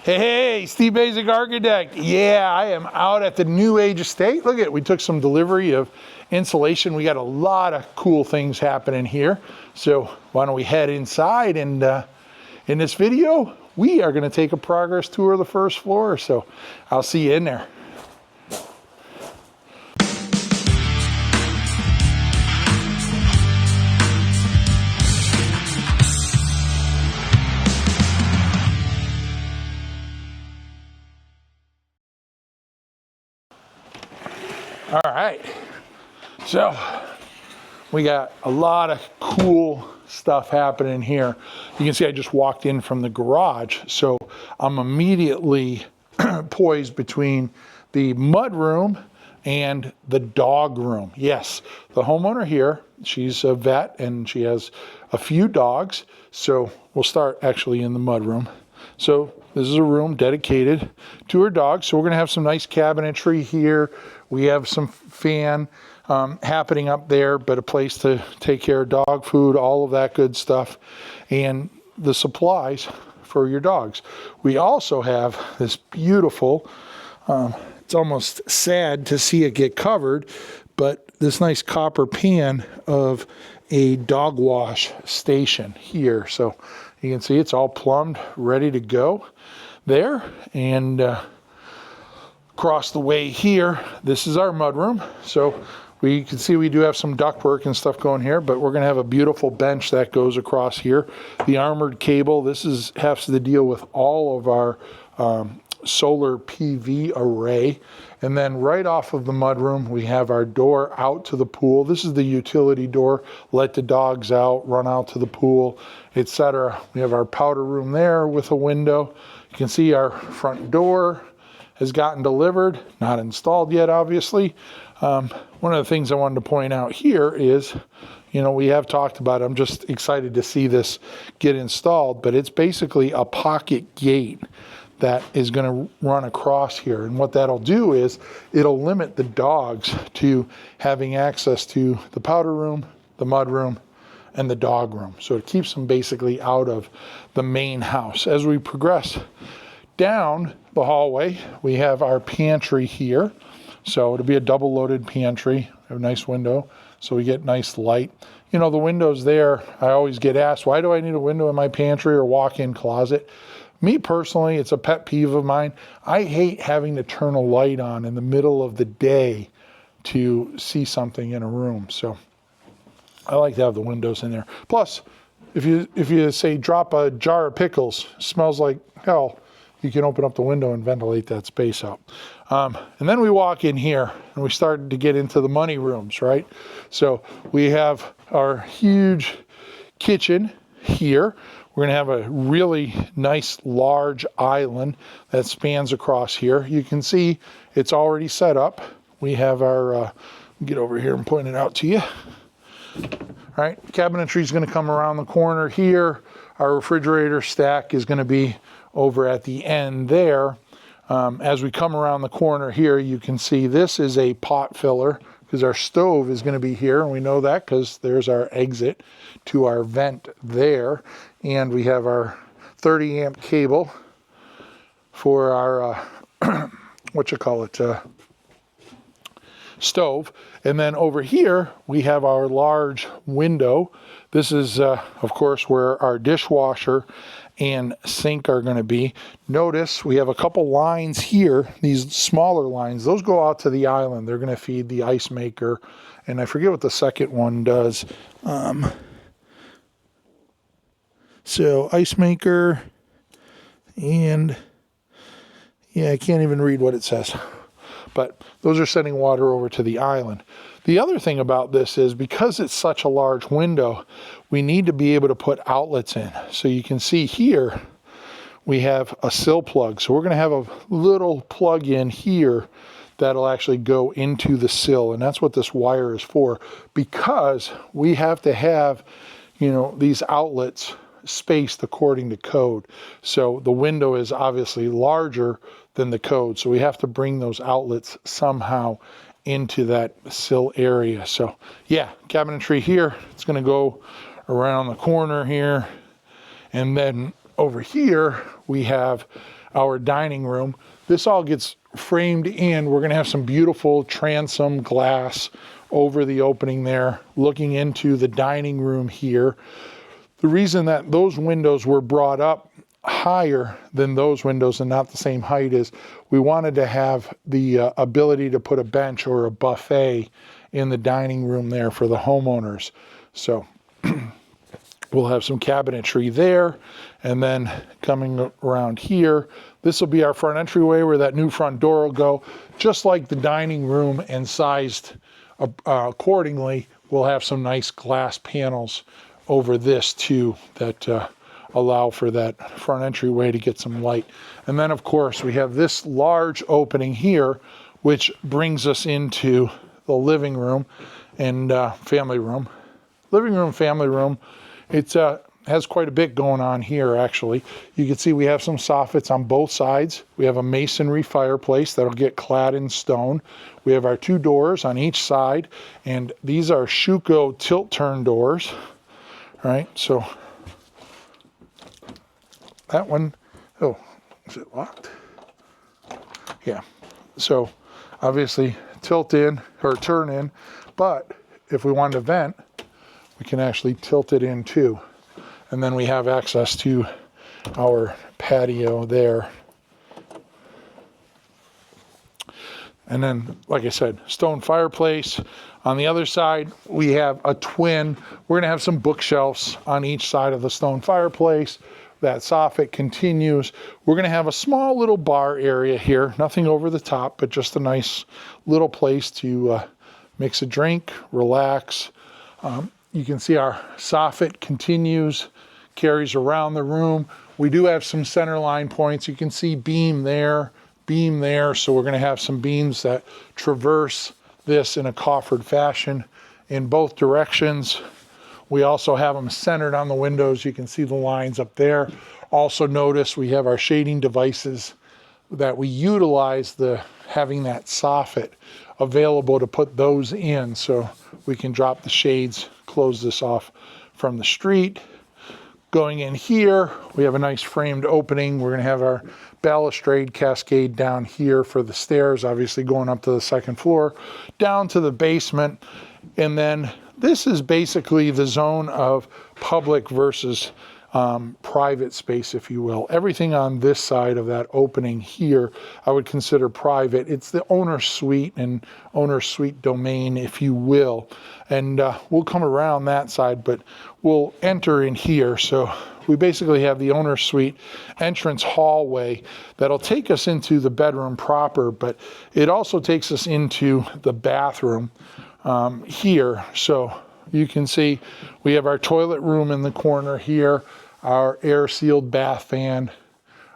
Hey, Steve Basic Architect. Yeah, I am out at the New Age Estate. Look at it, we took some delivery of insulation. We got a lot of cool things happening here. So why don't we head inside, and in this video, we are gonna take a progress tour of the first floor. So I'll see you in there. All right, so we got a lot of cool stuff happening here. You can see I just walked in from the garage, so I'm immediately poised between the mud room and the dog room. Yes, the homeowner here, she's a vet and she has a few dogs, so we'll start actually in the mud room. So this is a room dedicated to her dogs. So we're gonna have some nice cabinetry here. We have some fan happening up there, but a place to take care of dog food, all of that good stuff, and the supplies for your dogs. We also have this beautiful, it's almost sad to see it get covered, but this nice copper pan of a dog wash station here. So you can see it's all plumbed, ready to go there. And across the way here, this is our mud room. So we can see we do have some ductwork and stuff going here, but we're gonna have a beautiful bench that goes across here. The armored cable, this has to deal with all of our solar PV array. And then right off of the mudroom, we have our door out to the pool. This is the utility door, let the dogs out, run out to the pool, etc. We have our powder room there with a window. You can see our front door has gotten delivered, not installed yet, obviously. One of the things I wanted to point out here is, you know, we have talked about it. I'm just excited to see this get installed, but it's basically a pocket gate that is going to run across here. And what that'll do is it'll limit the dogs to having access to the powder room, the mud room, and the dog room. So it keeps them basically out of the main house. As we progress down the hallway, we have our pantry here. So it'll be a double loaded pantry. We have a nice window, so we get nice light. You know, the windows there, I always get asked, why do I need a window in my pantry or walk-in closet? Me personally, it's a pet peeve of mine. I hate having to turn a light on in the middle of the day to see something in a room. So I like to have the windows in there. Plus, if you say drop a jar of pickles, smells like hell, you can open up the window and ventilate that space out. And then we walk in here and we start to get into the money rooms, right? So we have our huge kitchen here. We're gonna have a really nice large island that spans across here. You can see it's already set up. We have our, get over here and point it out to you. All right, cabinetry is gonna come around the corner here. Our refrigerator stack is gonna be over at the end there. As we come around the corner here, you can see this is a pot filler because our stove is going to be here, and we know that because there's our exit to our vent there. And we have our 30 amp cable for our, stove. And then over here, we have our large window. This is, of course, where our dishwasher and sink are going to be. Notice we have a couple lines here, these smaller lines, those go out to the island. They're going to feed the ice maker, and I forget what the second one does. So ice maker, and yeah, I can't even read what it says, but those are sending water over to the island. The other thing about this is because it's such a large window, we need to be able to put outlets in. So you can see here, we have a sill plug. So we're gonna have a little plug in here that'll actually go into the sill. And that's what this wire is for, because we have to have, you know, these outlets spaced according to code. So the window is obviously larger than the code. So we have to bring those outlets somehow into that sill area. So yeah, cabinetry here, it's gonna go around the corner here. And then over here, we have our dining room. This all gets framed in. We're going to have some beautiful transom glass over the opening there, looking into the dining room here. The reason that those windows were brought up higher than those windows and not the same height is we wanted to have the ability to put a bench or a buffet in the dining room there for the homeowners. So we'll have some cabinetry there, and then coming around here, this will be our front entryway where that new front door will go. Just like the dining room and sized accordingly, we'll have some nice glass panels over this too that allow for that front entryway to get some light. And then of course we have this large opening here, which brings us into the living room and family room. Living room, family room. It has quite a bit going on here actually. You can see we have some soffits on both sides. We have a masonry fireplace that'll get clad in stone. We have our 2 doors on each side, and these are Schuco tilt turn doors. All right, so that one, oh, is it locked? Yeah, so obviously tilt in or turn in, but if we want to vent, we can actually tilt it in too. And then we have access to our patio there. And then, like I said, stone fireplace. On the other side, we have a twin. We're gonna have some bookshelves on each side of the stone fireplace. That soffit continues. We're gonna have a small little bar area here, nothing over the top, but just a nice little place to mix a drink, relax. You can see our soffit continues, carries around the room. We do have some center line points. You can see beam there, so we're gonna have some beams that traverse this in a coffered fashion in both directions. We also have them centered on the windows. You can see the lines up there. Also notice we have our shading devices that we utilize having that soffit available to put those in, so we can drop the shades, close this off from the street. Going in here, we have a nice framed opening. We're gonna have our balustrade cascade down here for the stairs, obviously going up to the 2nd floor, down to the basement. And then this is basically the zone of public versus private space, if you will. Everything on this side of that opening here, I would consider private. It's the owner's suite and owner's suite domain, if you will. And we'll come around that side, but we'll enter in here. So we basically have the owner's suite entrance hallway that'll take us into the bedroom proper, but it also takes us into the bathroom here. So you can see we have our toilet room in the corner here, our air sealed bath fan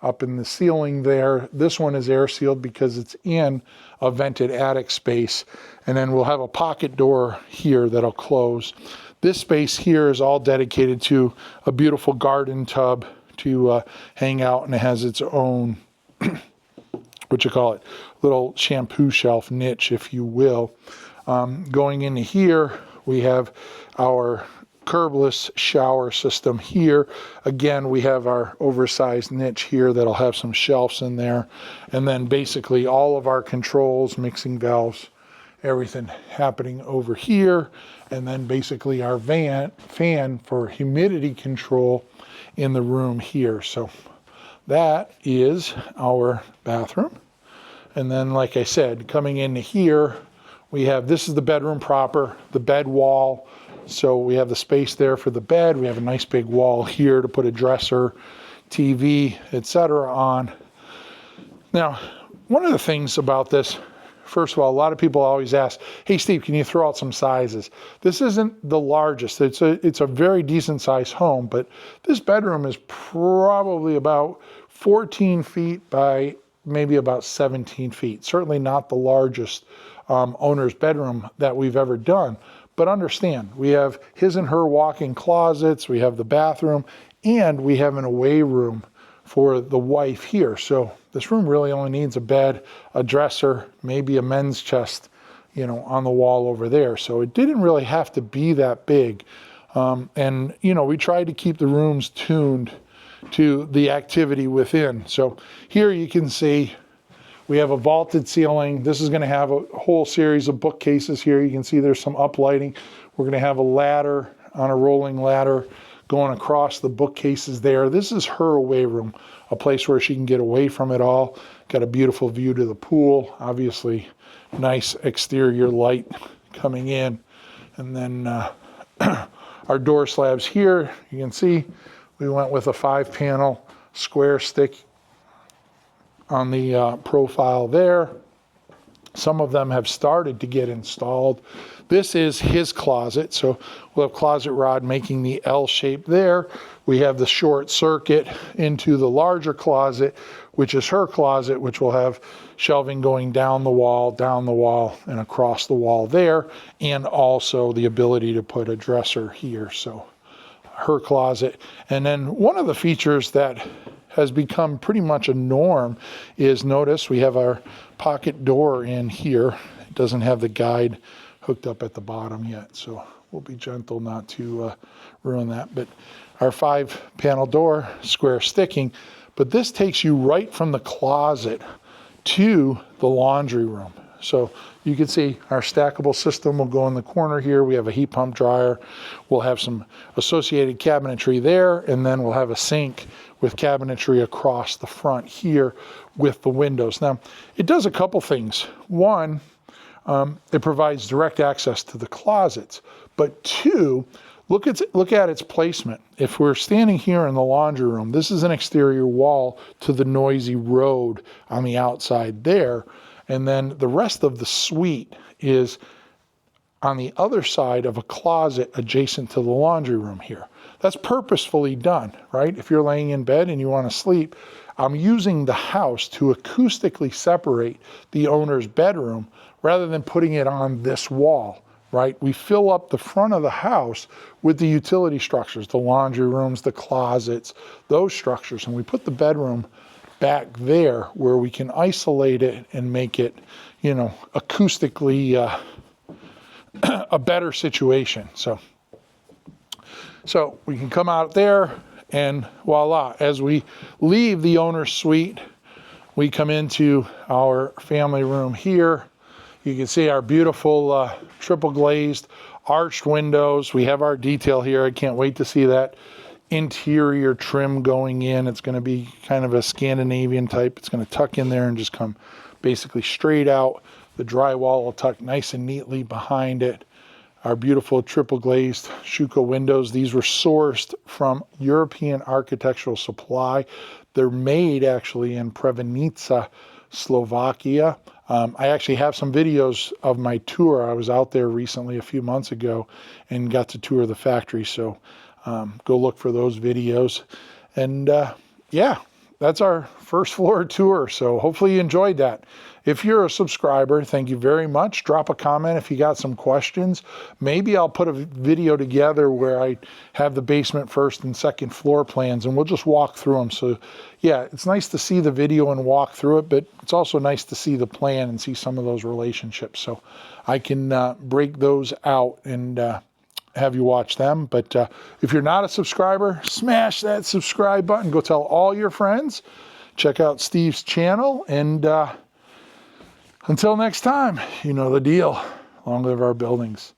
up in the ceiling there. This one is air sealed because it's in a vented attic space. And then we'll have a pocket door here that'll close. This space here is all dedicated to a beautiful garden tub to hang out, and it has its own, what you call it, little shampoo shelf niche, if you will. Going into here, we have our curbless shower system here. Again, we have our oversized niche here that'll have some shelves in there. And then basically all of our controls, mixing valves, everything happening over here. And then basically our fan for humidity control in the room here. So that is our bathroom. And then, like I said, coming into here, we have, this is the bedroom proper, the bed wall. So we have the space there for the bed. We have a nice big wall here to put a dresser, TV, etc. on. Now, one of the things about this, first of all, a lot of people always ask, hey Steve, can you throw out some sizes? This isn't the largest. It's a very decent sized home, but this bedroom is probably about 14 feet by maybe about 17 feet. Certainly not the largest owner's bedroom that we've ever done. But understand, we have his and her walk-in closets, we have the bathroom, and we have an away room for the wife here. So this room really only needs a bed, a dresser, maybe a men's chest, you know, on the wall over there. So it didn't really have to be that big. And, you know, we tried to keep the rooms tuned to the activity within. So here you can see we have a vaulted ceiling. This is going to have a whole series of bookcases here. You can see there's some uplighting. We're going to have a ladder on a rolling ladder going across the bookcases there. This is her away room, a place where she can get away from it all. Got a beautiful view to the pool. Obviously, nice exterior light coming in. And then our door slabs here, you can see we went with a 5-panel square stick on the profile there. Some of them have started to get installed. This is his closet, so we'll have closet rod making the L shape there. We have the short circuit into the larger closet, which is her closet, which will have shelving going down the wall, and across the wall there, and also the ability to put a dresser here. So her closet. And then one of the features that has become pretty much a norm is, notice we have our pocket door in here. It doesn't have the guide hooked up at the bottom yet, so we'll be gentle not to ruin that. But our 5-panel door, square sticking, but this takes you right from the closet to the laundry room. So you can see our stackable system will go in the corner here. We have a heat pump dryer. We'll have some associated cabinetry there, and then we'll have a sink with cabinetry across the front here with the windows. Now, it does a couple things. One, it provides direct access to the closets, but two, look at its placement. If we're standing here in the laundry room, this is an exterior wall to the noisy road on the outside there. And then the rest of the suite is on the other side of a closet adjacent to the laundry room here. That's purposefully done, right? If you're laying in bed and you want to sleep, I'm using the house to acoustically separate the owner's bedroom rather than putting it on this wall, right? We fill up the front of the house with the utility structures, the laundry rooms, the closets, those structures, and we put the bedroom back there where we can isolate it and make it, you know, acoustically a better situation. So we can come out there and voila, as we leave the owner's suite, we come into our family room here. You can see our beautiful triple glazed arched windows. We have our detail here. I can't wait to see that interior trim going in. It's going to be kind of a Scandinavian type. It's going to tuck in there and just come basically straight out. The drywall will tuck nice and neatly behind it. Our beautiful triple glazed Schuko windows. These were sourced from European Architectural Supply. They're made actually in Prevenica, Slovakia. I actually have some videos of my tour. I was out there recently a few months ago and got to tour the factory. So go look for those videos. And yeah, that's our first floor tour. So hopefully you enjoyed that. If you're a subscriber, thank you very much. Drop a comment if you got some questions. Maybe I'll put a video together where I have the basement first and second floor plans and we'll just walk through them. So yeah, it's nice to see the video and walk through it, but it's also nice to see the plan and see some of those relationships. So I can break those out and have you watch them. But if you're not a subscriber, smash that subscribe button. Go tell all your friends. Check out Steve's channel. And until next time, you know the deal. Long live our buildings.